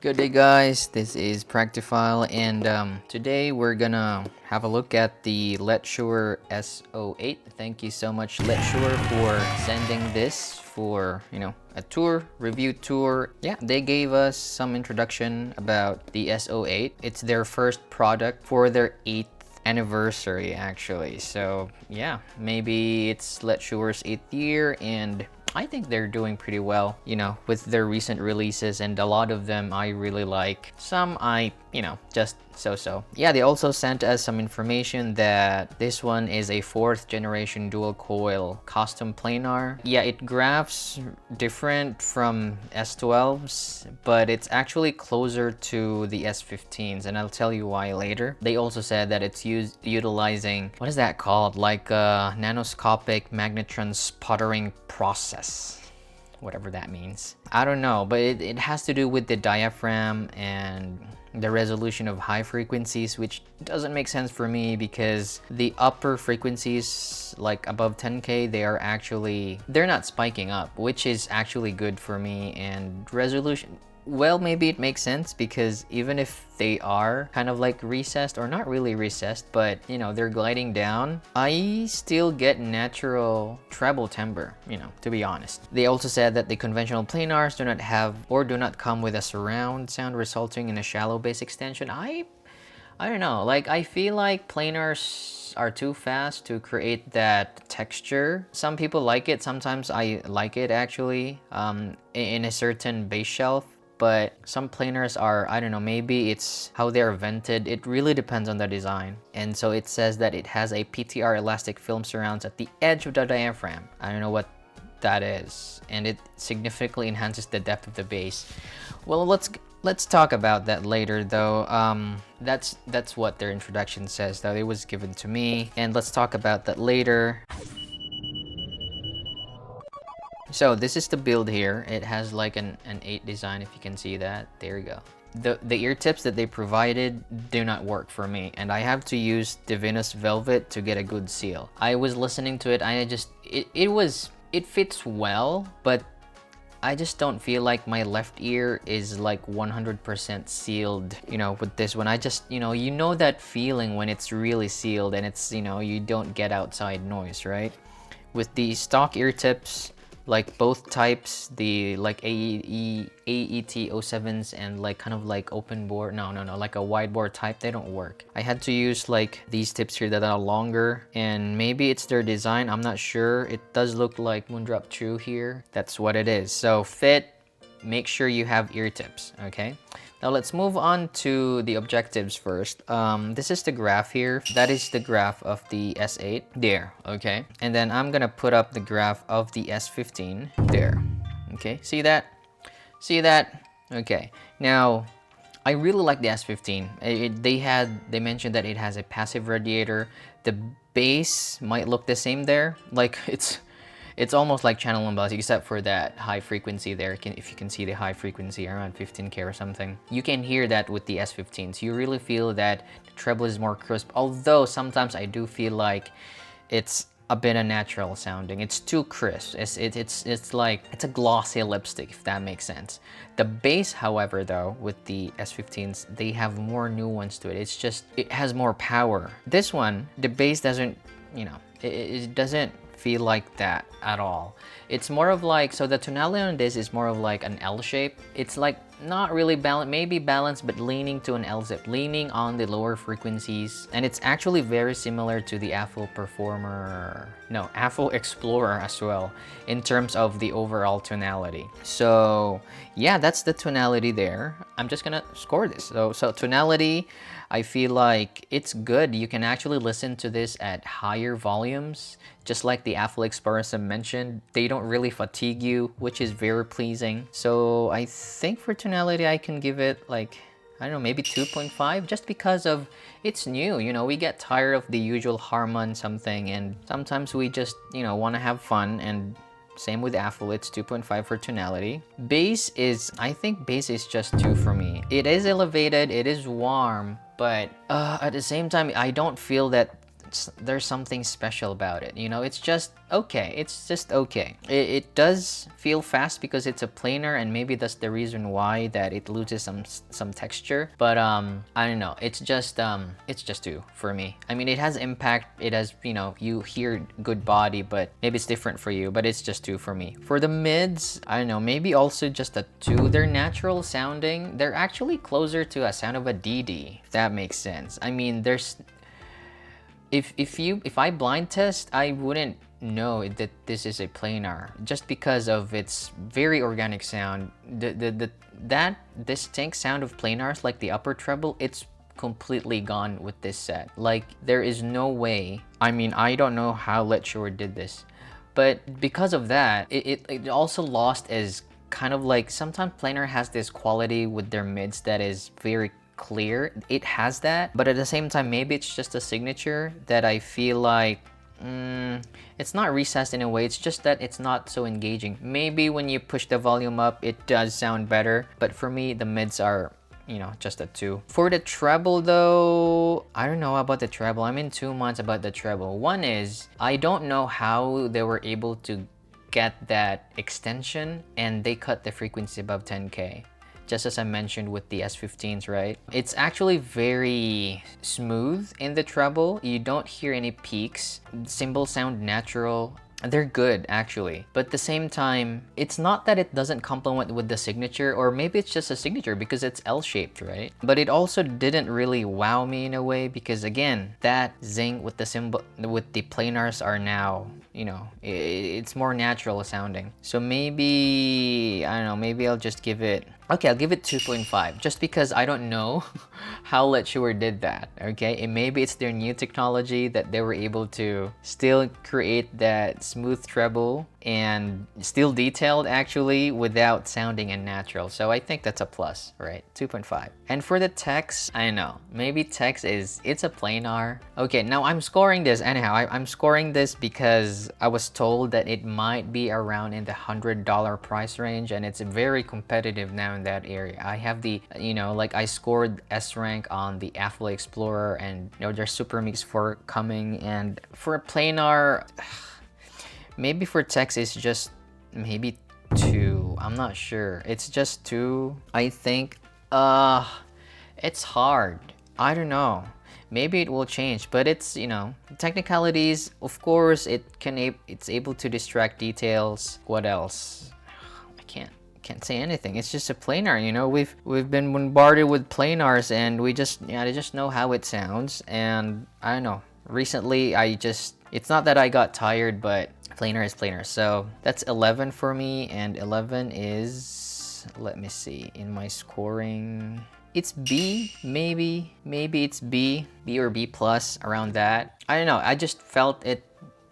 Good day guys, this is Practiphile and today we're gonna have a look at the Letshuoer S08. Thank you so much Letshuoer for sending this for, a tour, review tour. Yeah, they gave us some introduction about the S08. It's their first product for their 8th anniversary actually. So yeah, maybe it's Letshuoer's 8th year and I think they're doing pretty well, with their recent releases, and a lot of them I really like. Some I, just so. Yeah, they also sent us some information that this one is a 4th generation dual coil custom planar. Yeah, it graphs different from S12s, but it's actually closer to the S15s, and I'll tell you why later. They also said that it's utilizing, what is that called? Like a nanoscopic magnetron sputtering process, whatever that means. I don't know, but it has to do with the diaphragm and the resolution of high frequencies, which doesn't make sense for me because the upper frequencies, like above 10K, they're not spiking up, which is actually good for me. And resolution, well, maybe it makes sense because even if they are kind of like recessed, or not really recessed, but they're gliding down, I still get natural treble timbre, to be honest. They also said that the conventional planars do not have or do not come with a surround sound, resulting in a shallow bass extension. I don't know, like I feel like planars are too fast to create that texture. Some people like it, sometimes I like it actually, in a certain bass shelf. But some planars are, I don't know, maybe it's how they're vented. It really depends on the design. And so it says that it has a PTR elastic film surrounds at the edge of the diaphragm. I don't know what that is. And it significantly enhances the depth of the bass. Well, let's talk about that later though. That's what their introduction says though. It was given to me. And let's talk about that later. So this is the build here. It has like an 8 design, if you can see that. There you go. The ear tips that they provided do not work for me, and I have to use the Venus Velvet to get a good seal. I was listening to it, it fits well, but I just don't feel like my left ear is like 100% sealed, with this one. I just, that feeling when it's really sealed and it's, you don't get outside noise, right? With the stock ear tips, like both types, the like AET07s and like kind of like open bore, no, like a wide bore type, they don't work. I had to use like these tips here that are longer, and maybe it's their design, I'm not sure. It does look like Moondrop True here. That's what it is. So fit, make sure you have ear tips, okay? Now let's move on to the objectives first. This is the graph here. That is the graph of the S8 there, okay? And then I'm gonna put up the graph of the S15 there, okay? See that? See that? Okay. Now, I really like the S15. They mentioned that it has a passive radiator. The bass might look the same there. Like it's almost like channel imbalance, except for that high frequency there. If you can see the high frequency around 15K or something, you can hear that with the S15s. You really feel that the treble is more crisp, although sometimes I do feel like it's a bit unnatural sounding. It's too crisp. It's like it's a glossy lipstick, if that makes sense. The bass, however, though, with the S15s, they have more nuance to it. It has more power. This one, the bass doesn't, it doesn't feel like that at all. It's more of like, so the tonality on this is more of like an L shape. It's like not really balanced, maybe balanced, but leaning to an L zip, leaning on the lower frequencies. And it's actually very similar to the AFL Explorer as well, in terms of the overall tonality. So yeah, that's the tonality there. I'm just gonna score this. So tonality, I feel like it's good. You can actually listen to this at higher volumes, just like the AFL Explorer mentioned. They don't really fatigue you, which is very pleasing. So I think for tonality, I can give it like, I don't know, maybe 2.5, just because of it's new. We get tired of the usual Harman something, and sometimes we just, want to have fun, and same with AFL, it's 2.5 for tonality. Bass I think bass is just 2 for me. It is elevated, it is warm, but at the same time, I don't feel that there's something special about it. You know, it's just okay. It's just okay. It does feel fast because it's a planar, and maybe that's the reason why that it loses some texture. But I don't know. It's just 2 for me. I mean, it has impact. It has, you know, you hear good body, but maybe it's different for you. But it's just 2 for me. For the mids, I don't know. Maybe also just a 2. They're natural sounding. They're actually closer to a sound of a DD, if that makes sense. I mean, there's if I blind test, I wouldn't know that this is a planar just because of its very organic sound. That distinct sound of planars, like the upper treble, it's completely gone with this set. Like, there is no way. I mean, I don't know how Letshuoer did this, but because of that, it also lost as kind of like, sometimes planar has this quality with their mids that is very clear. It has that, but at the same time, maybe it's just a signature that I feel like it's not recessed in a way. It's just that it's not so engaging. Maybe when you push the volume up, it does sound better, but for me, the mids are, you know, just a 2. For the treble though, I don't know about the treble. I'm in 2 months about the treble. One is, I don't know how they were able to get that extension and they cut the frequency above 10K. Just as I mentioned with the S15s, right? It's actually very smooth in the treble. You don't hear any peaks. Cymbals sound natural. They're good, actually. But at the same time, it's not that it doesn't complement with the signature, or maybe it's just a signature because it's L-shaped, right? But it also didn't really wow me in a way because, again, that zing with the cymbal, with the planars are now, you know, it's more natural sounding. So maybe, I don't know, maybe I'll just give it, okay, I'll give it 2.5 just because I don't know how Letshuoer did that, okay? And maybe it's their new technology that they were able to still create that smooth treble and still detailed actually without sounding unnatural. So I think that's a plus, right? 2.5. And for the text, I don't know, maybe text is, it's a planar. Okay, now I'm scoring this anyhow. I'm scoring this because I was told that it might be around in the $100 price range, and it's very competitive now in that area. I have the, you know, like I scored S rank on the Affle Explorer, and you know, there's Super Mix 4 coming, and for a planar, maybe for text it's just maybe 2. I'm not sure. It's just 2, I think. It's hard. I don't know. Maybe it will change, but it's, you know, technicalities, of course, it's able to distract details. What else? I can't say anything. It's just a planar, you know. We've been bombarded with planars, and we just, yeah, I just know how it sounds. And I don't know. Recently, it's not that I got tired, but planar is planar. So that's 11 for me, and 11 is, let me see, in my scoring, it's B, maybe it's B or B plus, around that. I don't know, I just felt it,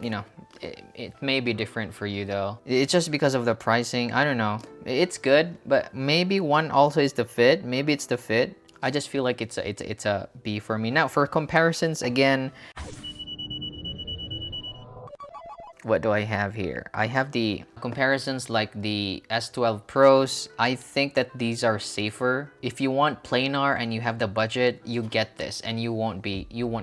you know, it may be different for you though. It's just because of the pricing. I don't know, it's good, but maybe one also is the fit. Maybe it's the fit. I just feel like it's a B for me. Now for comparisons, again, what do I have here? I have the comparisons like the S12 Pros. I think that these are safer. If you want planar and you have the budget, you get this and you won't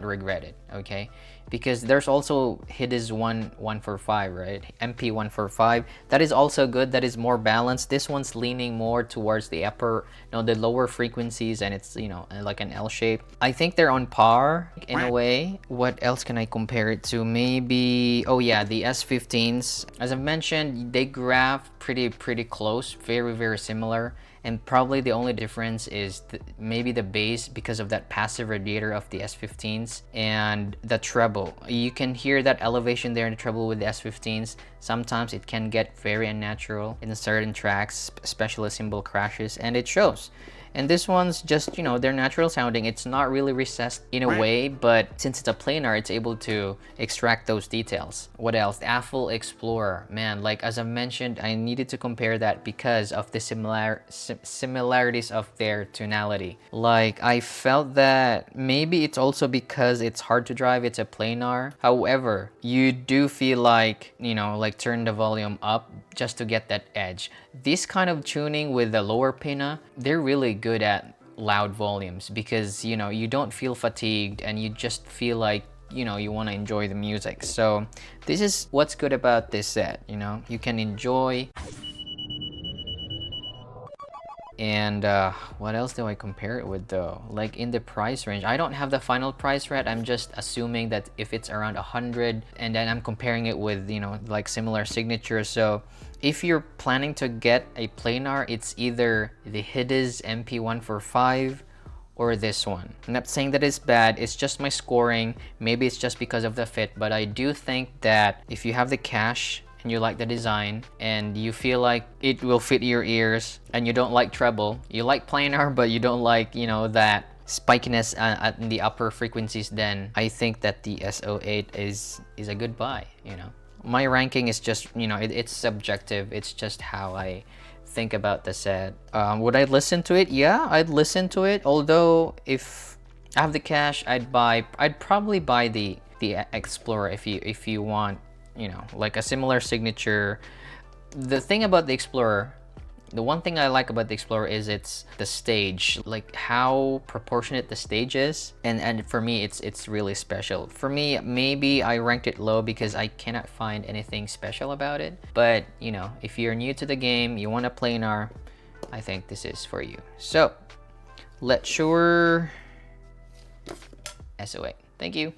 regret it, okay? Because there's also Hidis 145, right? MP145. That is also good. That is more balanced. This one's leaning more towards the upper, the lower frequencies, and it's, you know, like an L shape. I think they're on par in a way. What else can I compare it to? Maybe, oh yeah, the S15s. As I mentioned, they graph pretty close, very similar. And probably the only difference is maybe the bass, because of that passive radiator of the S15s, and the treble. You can hear that elevation there in the treble with the S15s. Sometimes it can get very unnatural in certain tracks, especially cymbal crashes, and it shows. And this one's just, you know, they're natural sounding. It's not really recessed in a way, but since it's a planar, it's able to extract those details. What else? The Affle Explorer, man, like as I mentioned, I needed to compare that because of the similarities of their tonality. Like I felt that maybe it's also because it's hard to drive, it's a planar. However, you do feel like, you know, like turn the volume up just to get that edge. This kind of tuning with the lower pinna, they're really good at loud volumes because, you know, you don't feel fatigued and you just feel like you know, you want to enjoy the music. So this is what's good about this set, you know, you can enjoy. And what else do I compare it with though? Like in the price range, I don't have the final price yet. I'm just assuming that if it's around 100, and then I'm comparing it with, you know, like similar signatures. So if you're planning to get a planar, it's either the Hides MP145 or this one. I'm not saying that it's bad, it's just my scoring. Maybe it's just because of the fit, but I do think that if you have the cash and you like the design and you feel like it will fit your ears and you don't like treble, you like planar but you don't like, you know, that spikiness at the upper frequencies, then I think that the S08 is a good buy, you know. My ranking is just, you know, it's subjective. It's just how I think about the set. Would I listen to it? Yeah, I'd listen to it. Although if I have the cash, I'd probably buy the Explorer if you want, you know, like a similar signature. The thing about the Explorer, the one thing I like about the Explorer is it's the stage, like how proportionate the stage is, and for me it's really special. For me, maybe I ranked it low because I cannot find anything special about it. But you know, if you're new to the game, you want to planar, I think this is for you. So Letshuoer S08. Thank you.